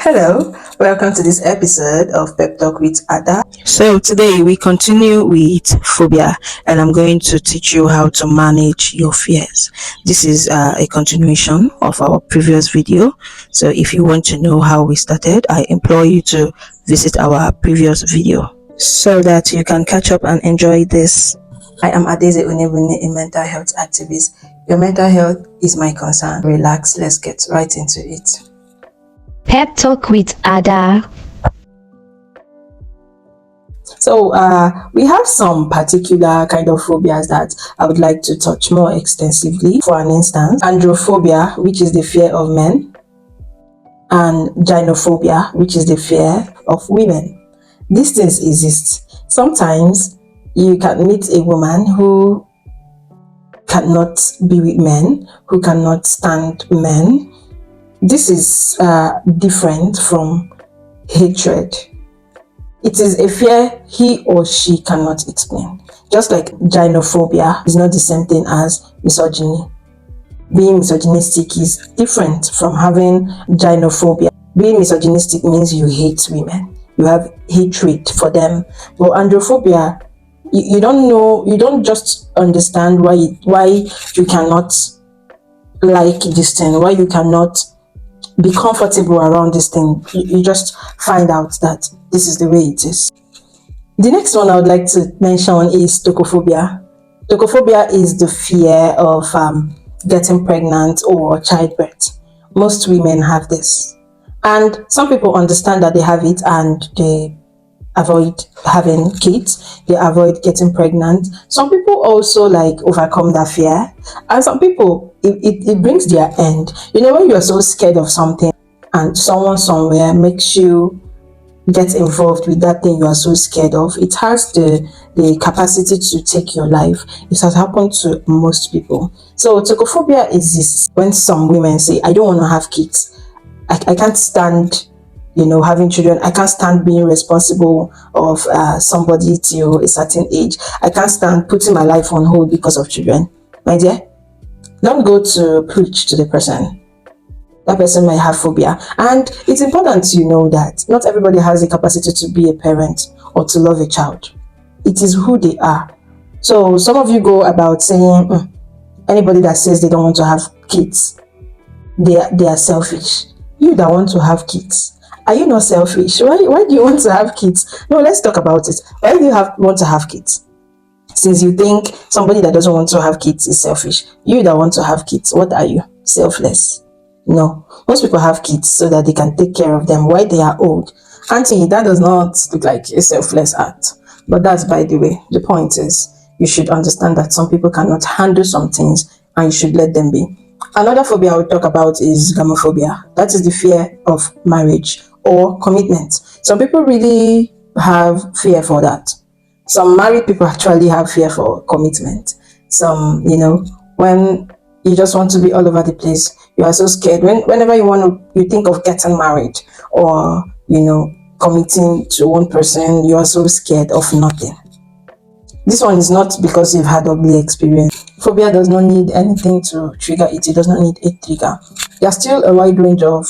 Hello, welcome to this episode of Pep Talk with Ada. So today we continue with phobia, and I'm going to teach you how to manage your fears. This is a continuation of our previous video. So if you want to know how we started, I implore you to visit our previous video so that you can catch up and enjoy this. I am Adaeze Onebunne, a mental health activist. Your mental health is my concern. Relax, let's get right into it. Pep Talk with Ada. So we have some particular kind of phobias that I would like to touch more extensively. For an instance, androphobia, which is the fear of men, and gynophobia, which is the fear of women. These things exist. Sometimes you can meet a woman who cannot be with men, who cannot stand men. This is different from hatred. It is a fear he or she cannot explain. Just like gynophobia is not the same thing as misogyny. Being misogynistic is different from having gynophobia. Being misogynistic means you hate women. You have hatred for them. But androphobia, you don't know, you don't just understand why you cannot like this thing, why you cannot be comfortable around this thing. You just find out that this is the way it is. The next one I would like to mention is tokophobia. Tokophobia is the fear of getting pregnant or childbirth. Most women have this, and some people understand that they have it and they avoid having kids, they avoid getting pregnant. Some people also overcome that fear, and some people it brings their end. When you're so scared of something and someone somewhere makes you get involved with that thing you are so scared of, it has the capacity to take your life. It has happened to most people. So tokophobia is this: when some women say, I don't want to have kids, I can't stand having children. I can't stand being responsible of somebody till a certain age. I can't stand putting my life on hold because of children. My dear, don't go to preach to the person. That person might have phobia. And it's important to know that not everybody has the capacity to be a parent or to love a child. It is who they are. So some of you go about saying, anybody that says they don't want to have kids, they are selfish. You that want to have kids, are you not selfish? Why do you want to have kids? No, let's talk about it. Why do you want to have kids? Since you think somebody that doesn't want to have kids is selfish, you that want to have kids, what are you? Selfless? No. Most people have kids so that they can take care of them while they are old. Auntie, that does not look like a selfless act. But that's by the way. The point is, you should understand that some people cannot handle some things and you should let them be. Another phobia I will talk about is gamophobia. That is the fear of marriage or commitment. Some people really have fear for that. Some married people actually have fear for commitment. Some, when you just want to be all over the place, you are so scared. Whenever you think of getting married or, committing to one person, you are so scared of nothing. This one is not because you've had ugly experience. Phobia does not need anything to trigger it. It does not need a trigger. There's still a wide range of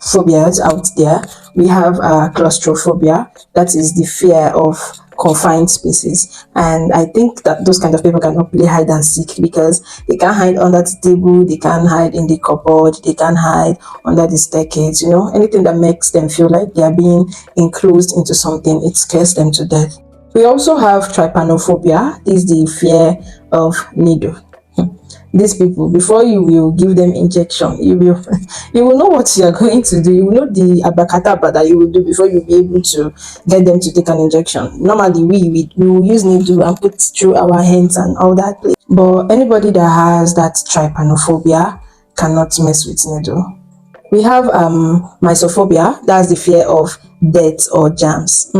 phobias out there. We have claustrophobia. That is the fear of confined spaces, and I think that those kind of people cannot play hide and seek because they can't hide under the table, they can't hide in the cupboard, they can't hide under the staircase. Anything that makes them feel like they are being enclosed into something, it scares them to death. We also have trypanophobia. This is the fear of needle. These people, before you will give them injection, you will know what you are going to do. You will know the abacadabra that you will do before you will be able to get them to take an injection. Normally, we will use needle and put through our hands and all that. But anybody that has that trypanophobia cannot mess with needle. We have Misophobia. That's the fear of dirt or germs.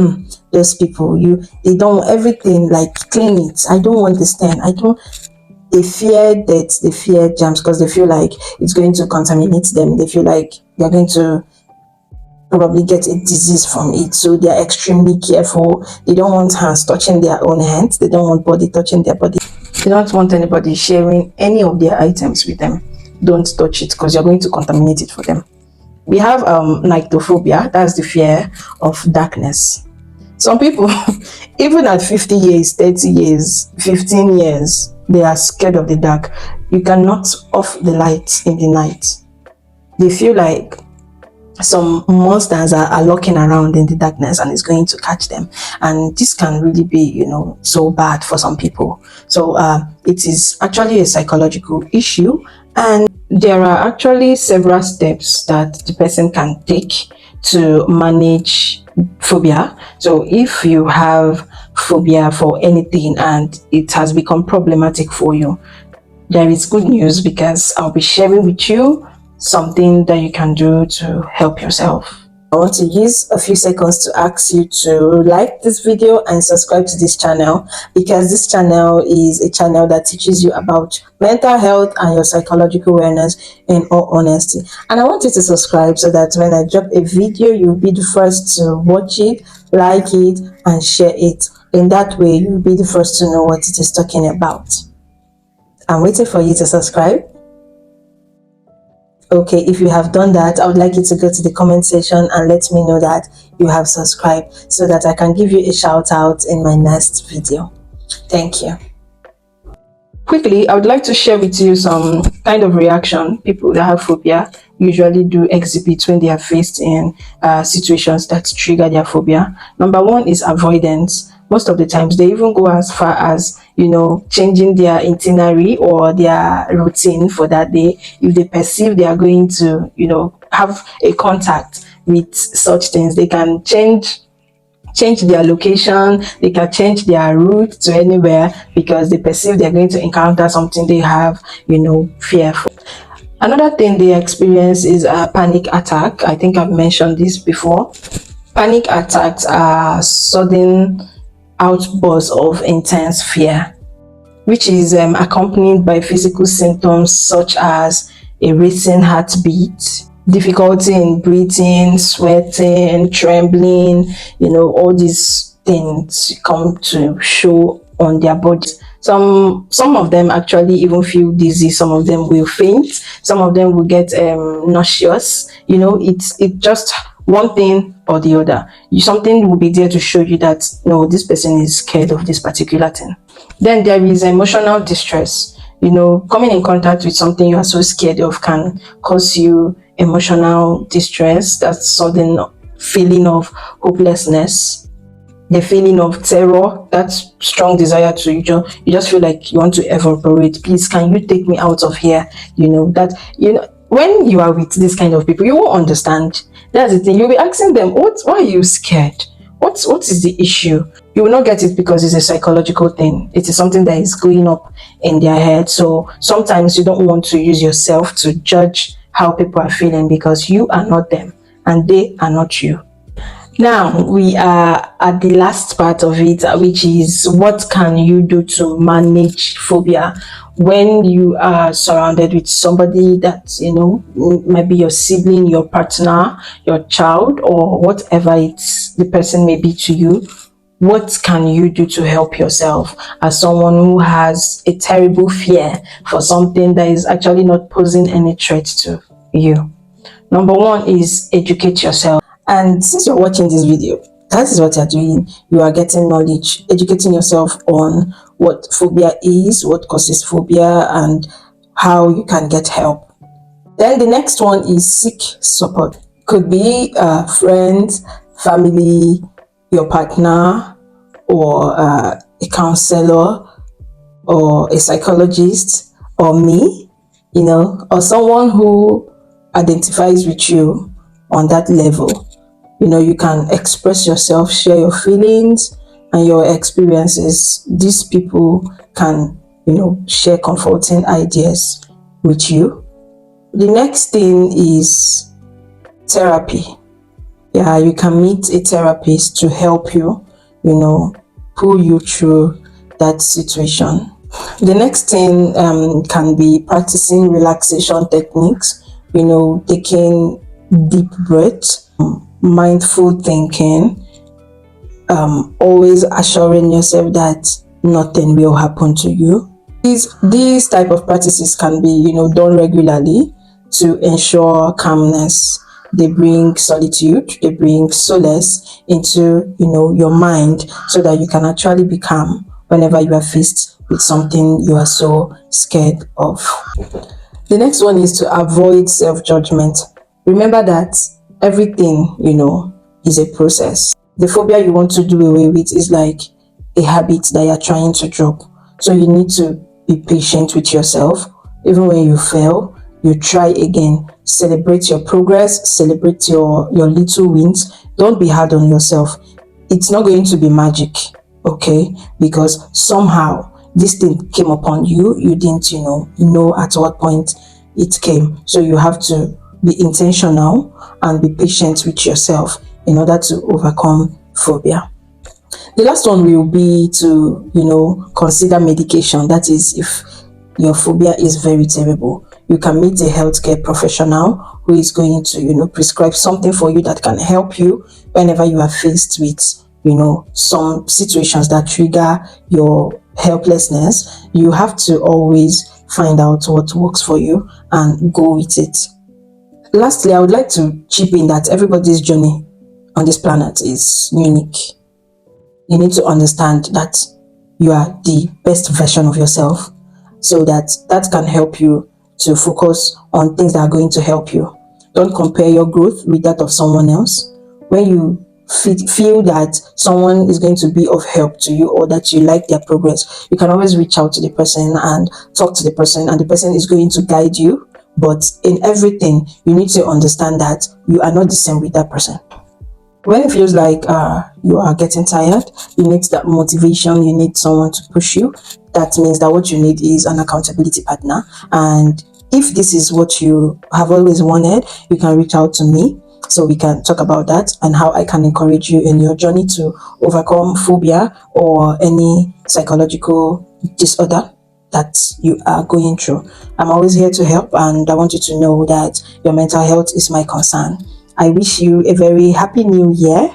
Those people, they don't everything like clean it. I don't understand. They fear that, they fear germs because they feel like it's going to contaminate them. They feel like they're going to probably get a disease from it. So they're extremely careful. They don't want hands touching their own hands. They don't want body touching their body. They don't want anybody sharing any of their items with them. Don't touch it because you're going to contaminate it for them. We have nyctophobia, that's the fear of darkness. Some people, even at 50 years, 30 years, 15 years, they are scared of the dark. You cannot off the lights in the night. They feel like some monsters are lurking around in the darkness and it's going to catch them, and this can really be, so bad for some people. So it is actually a psychological issue, and there are actually several steps that the person can take to manage phobia. So if you have phobia for anything and it has become problematic for you, there is good news, because I'll be sharing with you something that you can do to help yourself. I want to use a few seconds to ask you to like this video and subscribe to this channel, because this channel is a channel that teaches you about mental health and your psychological wellness, in all honesty. And I want you to subscribe so that when I drop a video, you'll be the first to watch it, like it, and share it. In that way, you'll be the first to know what it is talking about. I'm waiting for you to subscribe. Okay, if you have done that, I would like you to go to the comment section and let me know that you have subscribed, so that I can give you a shout out in my next video. Thank you. Quickly, I would like to share with you some kind of reaction people that have phobia usually do exhibit when they are faced in situations that trigger their phobia. Number one is avoidance. Most of the times they even go as far as, changing their itinerary or their routine for that day if they perceive they are going to, have a contact with such things. They can change their location, they can change their route to anywhere, because they perceive they're going to encounter something they have, fear for. Another thing they experience is a panic attack. I think I've mentioned this before. Panic attacks are sudden outbursts of intense fear, which is accompanied by physical symptoms such as a racing heartbeat, difficulty in breathing, sweating, trembling. All these things come to show on their bodies. Some of them actually even feel dizzy. Some of them will faint. Some of them will get nauseous. It's just one thing or the other. Something will be there to show you that no, this person is scared of this particular thing. Then there is emotional distress. Coming in contact with something you are so scared of can cause you emotional distress. That sudden feeling of hopelessness, the feeling of terror, that strong desire to you just feel like you want to evaporate. Please, can you take me out of here? When you are with this kind of people, you won't understand. That's the thing. You'll be asking them, why are you scared? What is the issue? You will not get it, because it's a psychological thing. It is something that is going up in their head. So sometimes you don't want to use yourself to judge how people are feeling, because you are not them and they are not you. Now we are at the last part of it, which is what can you do to manage phobia when you are surrounded with somebody that might be your sibling, your partner, your child, or whatever the person may be to you. What can you do to help yourself as someone who has a terrible fear for something that is actually not posing any threat to you? Number one is educate yourself. And since you're watching this video, that is what you're doing. You are getting knowledge, educating yourself on what phobia is, what causes phobia, and how you can get help. Then the next one is seek support. Could be friends, family, your partner, or a counselor, or a psychologist, or me, or someone who identifies with you on that level. You can express yourself, share your feelings and your experiences. These people can, share comforting ideas with you. The next thing is therapy. Yeah, you can meet a therapist to help you, pull you through that situation. The next thing can be practicing relaxation techniques, taking deep breaths, mindful thinking, always assuring yourself that nothing will happen to you. These type of practices can be, done regularly to ensure calmness. they bring solitude, they bring solace into, your mind, so that you can actually be calm whenever you are faced with something you are so scared of. The next one is to avoid self-judgment. Remember that everything, is a process. The phobia you want to do away with is like a habit that you're trying to drop. So you need to be patient with yourself. Even when you fail, you try again. Celebrate your progress, celebrate your little wins. Don't be hard on yourself. It's not going to be magic, okay? Because somehow this thing came upon you. You didn't, know at what point it came. So you have to be intentional and be patient with yourself in order to overcome phobia. The last one will be to, consider medication. That is, if your phobia is very terrible, you can meet a healthcare professional who is going to, prescribe something for you that can help you whenever you are faced with, some situations that trigger your helplessness. You have to always find out what works for you and go with it. Lastly, I would like to chip in that everybody's journey on this planet is unique. You need to understand that you are the best version of yourself, so that can help you to focus on things that are going to help you. Don't compare your growth with that of someone else. When you feel that someone is going to be of help to you, or that you like their progress, you can always reach out to the person and talk to the person, and the person is going to guide you. But in everything, you need to understand that you are not the same with that person. When it feels like you are getting tired, you need that motivation, you need someone to push you. That means that what you need is an accountability partner. And if this is what you have always wanted, you can reach out to me so we can talk about that and how I can encourage you in your journey to overcome phobia or any psychological disorder that you are going through. I'm always here to help, and I want you to know that your mental health is my concern. I wish you a very happy new year.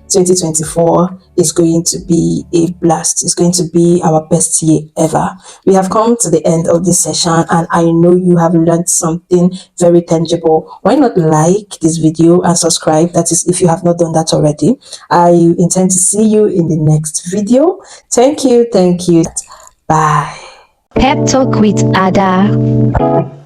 2024 is going to be a blast. It's going to be our best year ever. We have come to the end of this session, and I know you have learned something very tangible. Why not like this video and subscribe? That is, if you have not done that already. I intend to see you in the next video. Thank you. Bye. Pep Talk with Ada.